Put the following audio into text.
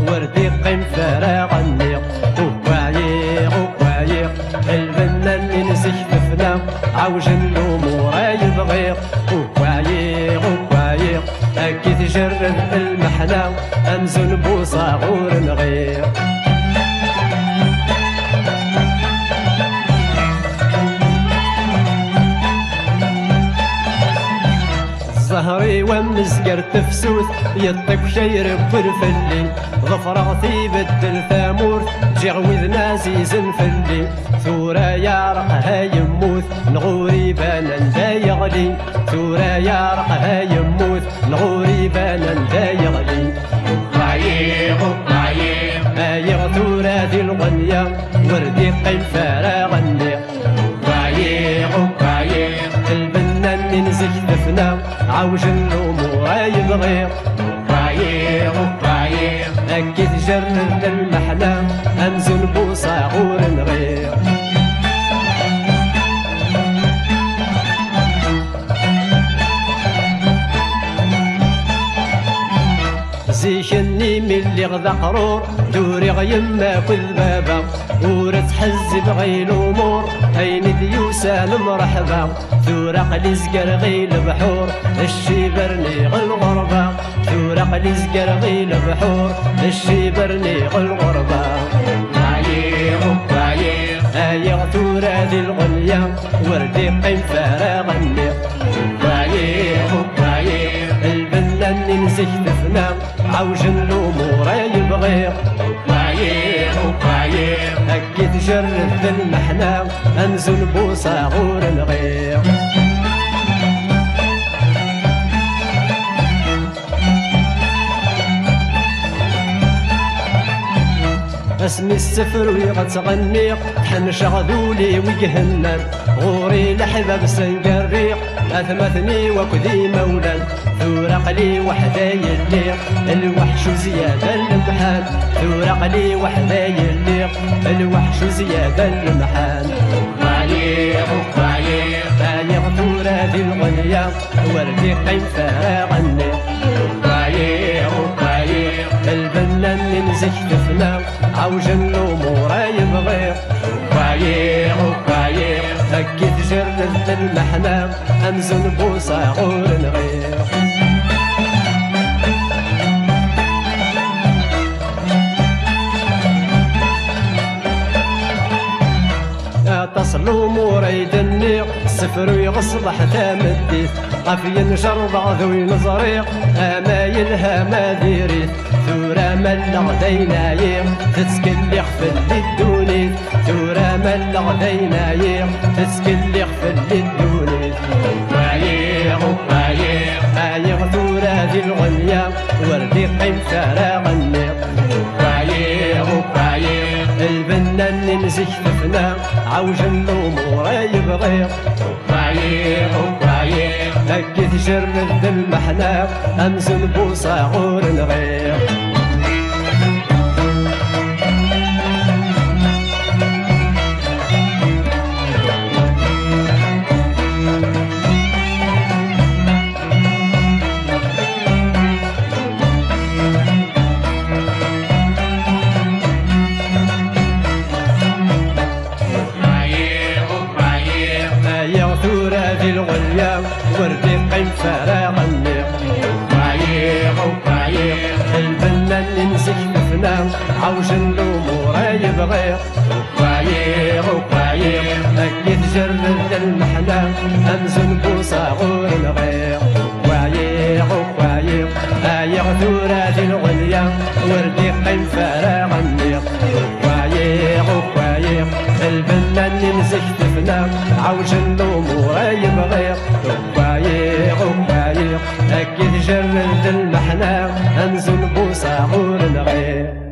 وردي قيم فراغ النيق وكوايق البنان اللي نسك تفنا عوج الامور يبغيق وكوايق اكيد تجرب المحنة امزن بوصاغور نغير زهري ومزقر تفسوث يطق شير برفلي ظفرغتي بدل ثامور جغوذ نازيز فلي ثورة يارقها يموت نغوري بانا دا يغلي ثورة يارقها يموت نغوري بانا دا يغلي بايغ ثورة ذي الغنية وردي قيم فراغ النيق البنان نزك دفنا عوج الامور يبغيق اكيد جرد المحنة امزن بوصاغور نغير زيشني من اللي غدا قرور دوري غيما كل بابا ورت حزب غي الامور هين ديوسان مرحبا ثورق لي زقر غي البحور الشيبرني غالغربة ثورق لي زقر غي البحور الشيبرني غالغربة بايغ ثورة ذي الغنية وردي قيم فراغ النيق البنان نزك دفنا عوج الامور يبغيق اكيد جرد المحنة انزل بوصاغور نغير اسمي السفر ويغتغنيق تحنش غذولي ويهنن غوري لحباب سنقريق اثمثني وكذي مولان ثورق لي وحداي الليق الوحش زيادة المحان ثورق لي وحداي الليق الوحش زيادة المحان بايغ ثورة ذي الغنية وردي قيم فراغ النيق البنان نزك دفنا عوج الامور يبغيق اكيد جرد المحنة امزن بوصاغور نغير تصلو مريد النيق السفر ويغصب حتى مديت قفي نجرب ذوي نزريق امايلها ما ديريت ثورة ملغ دينايق تتسكلي خفل للدونيت ثورة ملغ دينايق تتسكلي خفل للدونيت بايغ ثورة ذي الغنية وردي قيم فراغ النيق البنان نزك دفنا عوج الامور يبغيق اكيد جرد المحنة امزن بوصاغور نغير ثورة ذي الغنية وردي قيم فراغ النيق البنان نزك دفنا عوج الامور يبغيق اكيد جرد المحنة امزن بوصاغور نغير بايغ ثورة ذي الغنية وردي قيم فراغ النيق البنان نزك دفنا عوج الامور يبغيق اكيد جرد المحنة امزن بوصاغور نغير